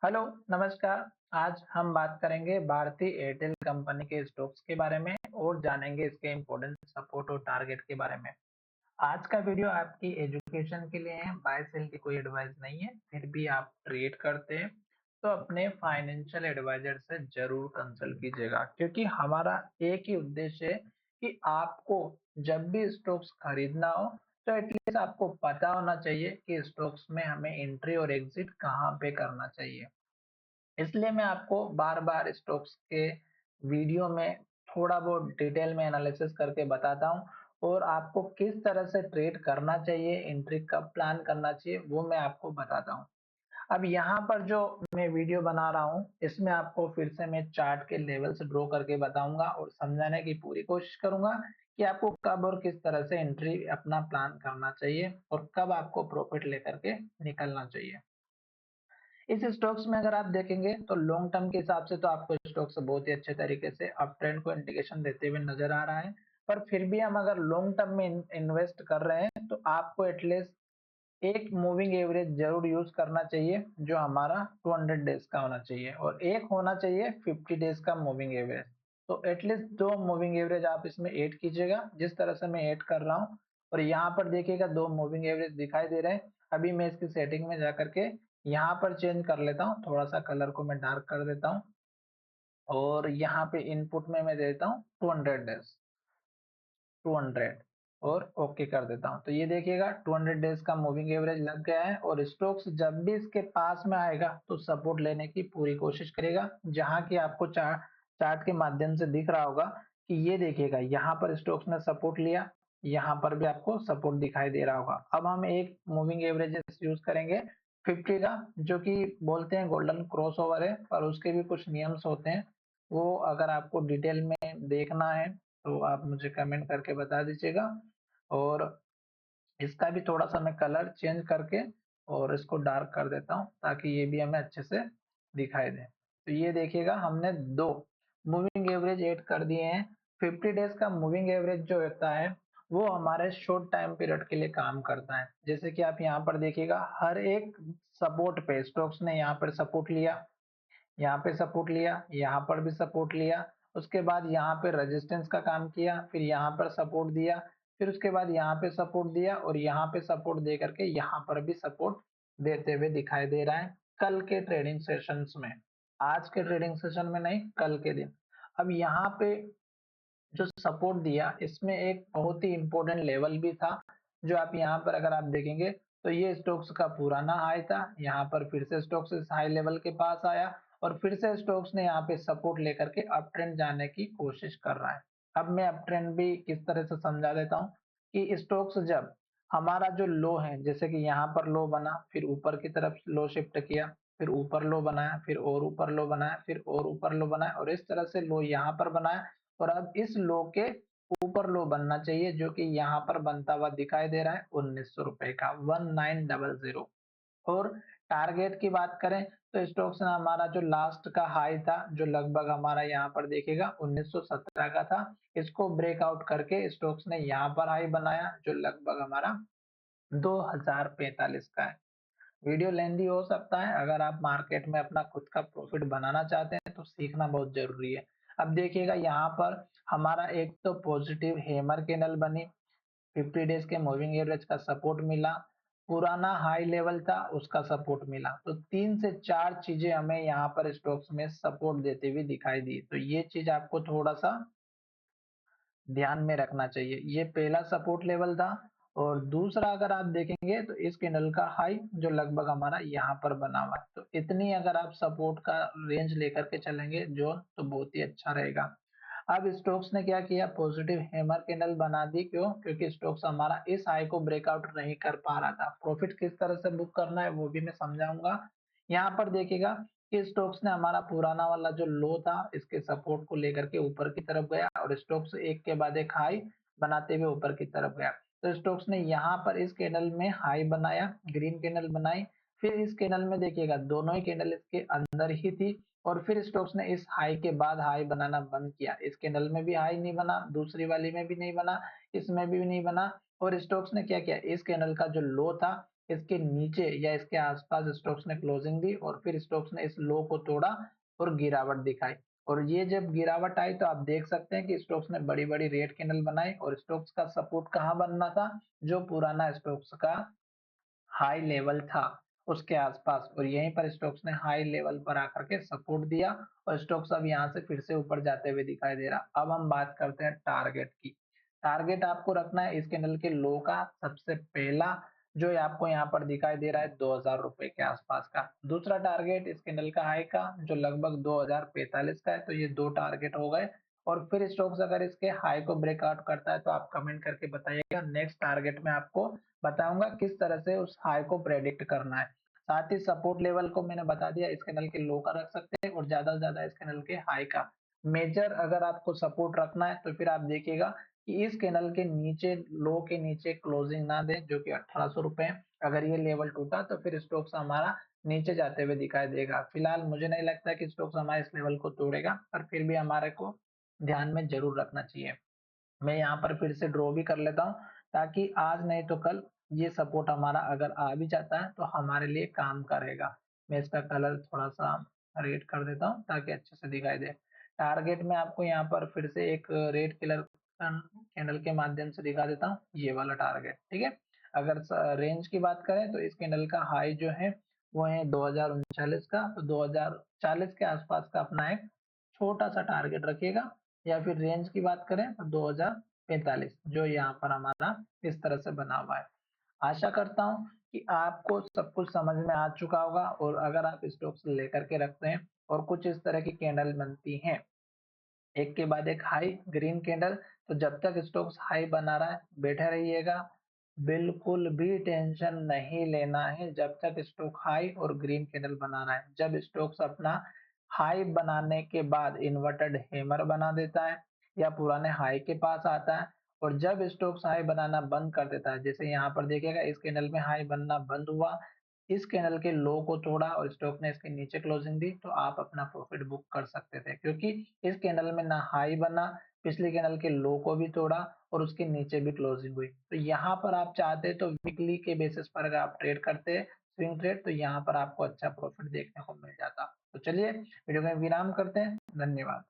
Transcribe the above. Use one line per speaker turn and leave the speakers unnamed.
Hello, नमस्कार। आज हम बात करेंगे भारतीय एयरटेल कंपनी के स्टॉक्स के बारे में और जानेंगे इसके इम्पोर्टेंट सपोर्ट और टारगेट के बारे में। आज का वीडियो आपकी एजुकेशन के लिए है, बाय सेल की कोई एडवाइस नहीं है। फिर भी आप ट्रेड करते हैं तो अपने फाइनेंशियल एडवाइजर से जरूर कंसल्ट कीजिएगा, क्योंकि हमारा एक ही उद्देश्य है कि आपको जब भी स्टॉक्स खरीदना हो तो एटलीस्ट आपको पता होना चाहिए कि स्टॉक्स में हमें एंट्री और एग्जिट कहाँ पे करना चाहिए। इसलिए मैं आपको बार-बार स्टॉक्स के वीडियो में थोड़ा बहुत डिटेल में एनालिसिस करके बताता हूँ और आपको किस तरह से ट्रेड करना चाहिए, एंट्री कब प्लान करना चाहिए, वो मैं आपको बताता हूँ। अब यहाँ पर जो मैं वीडियो बना रहा हूँ, इसमें आपको फिर से मैं चार्ट के लेवल्स ड्रॉ करके बताऊंगा और समझाने की पूरी कोशिश करूंगा कि आपको कब और किस तरह से एंट्री अपना प्लान करना चाहिए और कब आपको प्रॉफिट लेकर के निकलना चाहिए। इस स्टॉक्स में अगर आप देखेंगे तो लॉन्ग टर्म के हिसाब से तो आपको स्टॉक्स बहुत ही अच्छे तरीके से अप ट्रेंड को इंडिकेशन देते हुए नजर आ रहा है। पर फिर भी हम अगर लॉन्ग टर्म में इन्वेस्ट कर रहे हैं तो आपको एटलीस्ट एक मूविंग एवरेज जरूर यूज करना चाहिए, जो हमारा 200 डेज का होना चाहिए, और एक होना चाहिए 50 डेज का मूविंग एवरेज। तो एटलीस्ट दो मूविंग एवरेज आप इसमें ऐड कीजिएगा, जिस तरह से मैं ऐड कर रहा हूँ। और यहाँ पर देखिएगा दो मूविंग एवरेज दिखाई दे रहे हैं। अभी मैं इसकी सेटिंग में जाकर के यहाँ पर चेंज कर लेता हूँ, थोड़ा सा कलर को मैं डार्क कर देता हूँ और यहाँ पे इनपुट में मैं देता हूँ 200 डेज, 200 और ओके कर देता हूं। तो ये देखिएगा 200 डेज का मूविंग एवरेज लग गया है और स्टॉक्स जब भी इसके पास में आएगा तो सपोर्ट लेने की पूरी कोशिश करेगा, जहां की आपको चार्ट के माध्यम से दिख रहा होगा कि ये देखिएगा यहाँ पर स्टॉक्स ने सपोर्ट लिया, यहाँ पर भी आपको सपोर्ट दिखाई दे रहा होगा। अब हम एक मूविंग एवरेज यूज करेंगे 50 का, जो कि बोलते हैं गोल्डन क्रॉस ओवर है, पर उसके भी कुछ नियम्स होते हैं। वो अगर आपको डिटेल में देखना है तो आप मुझे कमेंट करके बता दीजिएगा। और इसका भी थोड़ा सा मैं कलर चेंज करके और इसको डार्क कर देता हूँ, ताकि ये भी हमें अच्छे से दिखाई दे। तो ये देखिएगा हमने दो मूविंग एवरेज ऐड कर दिए हैं। 50 डेज का मूविंग एवरेज जो होता है वो हमारे शॉर्ट टाइम पीरियड के लिए काम करता है। जैसे कि आप यहाँ पर देखिएगा हर एक सपोर्ट पे स्टॉक्स ने यहाँ पर सपोर्ट लिया, यहाँ पे सपोर्ट लिया, यहाँ पर भी सपोर्ट लिया, उसके बाद यहाँ पे रेजिस्टेंस का काम किया, फिर यहाँ पर सपोर्ट दिया, फिर उसके बाद यहाँ पे सपोर्ट दिया और यहाँ पे सपोर्ट दे करके यहाँ पर भी सपोर्ट देते हुए दिखाई दे रहा है कल के ट्रेडिंग सेशंस में। आज के ट्रेडिंग सेशन में नहीं, कल के दिन। अब यहाँ पे जो सपोर्ट दिया इसमें एक बहुत ही इंपॉर्टेंट लेवल भी था, जो आप यहाँ पर अगर आप देखेंगे तो ये स्टॉक्स का पुराना हाई था। यहाँ पर फिर से स्टॉक्स इस हाई लेवल के पास आया और फिर से स्टॉक्स ने यहाँ पे सपोर्ट लेकर के अप ट्रेंड जाने की कोशिश कर रहा है। अब मैं अप ट्रेंड भी किस तरह से समझा देता हूँ कि स्टॉक्स जब हमारा जो लो है, जैसे कि यहाँ पर लो बना, फिर ऊपर की तरफ लो शिफ्ट किया, फिर ऊपर लो बनाया, फिर और ऊपर लो बनाया, फिर और ऊपर लो बनाया और इस तरह से लो यहाँ पर बनाया और अब इस लो के ऊपर लो बनना चाहिए, जो कि यहाँ पर बनता हुआ दिखाई दे रहा है 1900 रुपए का, 1900। और टारगेट की बात करें तो स्टॉक्स ने हमारा जो लास्ट का हाई था, जो लगभग हमारा यहाँ पर देखिएगा 1917 का था, इसको ब्रेकआउट करके स्टॉक्स ने यहाँ पर हाई बनाया, जो लगभग हमारा 2045 का है। वीडियो लेंदी हो सकता है, अगर आप मार्केट में अपना खुद का प्रॉफिट बनाना चाहते हैं तो सीखना बहुत जरूरी है। अब देखिएगा यहाँ पर हमारा एक तो पॉजिटिव हेमर कैंडल बनी, 50 डेज के मूविंग एवरेज का सपोर्ट मिला, पुराना हाई लेवल था उसका सपोर्ट मिला। तो 3 से 4 चीजें हमें यहाँ पर स्टॉक्स में सपोर्ट देते हुए दिखाई दी, तो ये चीज आपको थोड़ा सा ध्यान में रखना चाहिए। ये पहला सपोर्ट लेवल था। और दूसरा अगर आप देखेंगे तो इस कैंडल का हाई जो लगभग हमारा यहाँ पर बना हुआ है, तो इतनी अगर आप सपोर्ट का रेंज लेकर के चलेंगे जो, तो बहुत ही अच्छा रहेगा। अब स्टोक्स ने क्या किया, पॉजिटिव हैमर कैंडल बना दी। क्यों? क्योंकि स्टोक्स हमारा इस हाई को ब्रेकआउट नहीं कर पा रहा था। प्रॉफिट किस तरह से बुक करना है वो भी मैं समझाऊंगा। यहाँ पर देखिएगा कि स्टोक्स ने हमारा पुराना वाला जो लो था इसके सपोर्ट को लेकर के ऊपर की तरफ गया और स्टोक्स एक के बाद एक हाई बनाते हुए ऊपर की तरफ गया। तो स्टोक्स ने यहाँ पर इस कैंडल में हाई बनाया, ग्रीन कैंडल बनाई, फिर इस कैंडल में देखिएगा दोनों ही कैंडल इसके अंदर ही थी और फिर स्टोक्स ने इस हाई के बाद हाई बनाना बंद किया। इस कैंडल में भी हाई नहीं बना, दूसरी वाली में भी नहीं बना, इसमें भी नहीं बना। और स्टोक्स ने क्या किया, इस कैंडल का जो लो था इसके नीचे या इसके आसपास स्टॉक्स ने क्लोजिंग दी और फिर स्टॉक्स ने इस लो को तोड़ा और गिरावट दिखाई। और ये जब गिरावट आई तो आप देख सकते हैं कि स्टॉक्स ने बड़ी बड़ी रेड कैंडल बनाई और स्टॉक्स का सपोर्ट कहाँ बनना था, जो पुराना स्टॉक्स का हाई लेवल था उसके आसपास, और यहीं पर स्टॉक्स ने हाई लेवल पर आकर के सपोर्ट दिया और स्टॉक्स अब यहाँ से फिर से ऊपर जाते हुए दिखाई दे रहा। अब हम बात करते हैं टारगेट की। टारगेट आपको रखना है इस कैंडल के लो का सबसे पहला, जो आपको यहाँ पर दिखाई दे रहा है 2000 रुपए के आसपास का। दूसरा टारगेट इस कैंडल का हाई का जो लगभग 2045 का है। तो ये दो टारगेट हो गए। और फिर स्टॉक्स अगर इसके हाई को ब्रेकआउट करता है तो आप कमेंट करके बताइएगा, नेक्स्ट टारगेट में आपको बताऊंगा किस तरह से उस हाई को प्रेडिक्ट करना है। साथ ही सपोर्ट लेवल को मैंने बता दिया, इस कैंडल के लो का रख सकते हैं और ज्यादा से ज्यादा इस कैंडल के हाई का। मेजर अगर आपको सपोर्ट रखना है तो फिर आप देखिएगा कि इस कैंडल के नीचे, लो के नीचे क्लोजिंग ना दे, जो कि 1800 रुपए है। अगर ये लेवल टूटा तो फिर स्टॉक्स हमारा नीचे जाते हुए दिखाई देगा। फिलहाल मुझे नहीं लगता कि स्टॉक्स हमारे इस लेवल को तोड़ेगा, पर फिर भी हमारे को ध्यान में जरूर रखना चाहिए। मैं यहाँ पर फिर से ड्रॉ भी कर लेता हूँ, ताकि आज नहीं तो कल ये सपोर्ट हमारा अगर आ भी जाता है तो हमारे लिए काम करेगा। मैं इसका कलर थोड़ा सा रेड कर देता हूँ ताकि अच्छे से दिखाई दे। टारगेट में आपको यहाँ पर फिर से एक रेड कलर कैंडल के माध्यम से दिखा देता हूँ, ये वाला टारगेट, ठीक है। अगर रेंज की बात करें तो इस कैंडल का हाई जो है वो है 2039 का, तो 2040 के आसपास का अपना एक छोटा सा टारगेट रखिएगा। या फिर रेंज की बात करें तो 2045, जो यहाँ पर हमारा इस तरह से बना हुआ है। आशा करता हूँ कि आपको सब कुछ समझ में आ चुका होगा, और अगर आप स्टॉक्स लेकर के रखते हैं और कुछ इस तरह की कैंडल बनती हैं एक के बाद एक हाई ग्रीन कैंडल, तो जब तक स्टॉक्स हाई बना रहा है बैठे रहिएगा। बिल्कुल भी टेंशन नहीं लेना है जब तक स्टॉक हाई और ग्रीन कैंडल बना रहा है। जब स्टॉक्स अपना हाई बनाने के बाद इन्वर्टेड हैमर बना देता है या पुराने हाई के पास आता है, और जब स्टॉक्स हाई बनाना बंद कर देता है, जैसे यहाँ पर देखिएगा इस कैंडल में हाई बनना बंद हुआ, इस कैंडल के लो को तोड़ा और स्टॉक ने इसके नीचे क्लोजिंग दी, तो आप अपना प्रॉफिट बुक कर सकते थे, क्योंकि इस कैंडल में ना हाई बना, पिछले कैंडल के लो को भी तोड़ा और उसके नीचे भी क्लोजिंग हुई। तो यहाँ पर आप चाहते तो वीकली के बेसिस पर अगर आप ट्रेड करते स्विंग ट्रेड, तो यहाँ पर आपको अच्छा प्रॉफिट देखने को मिल जाता। तो चलिए वीडियो में विराम करते हैं। धन्यवाद।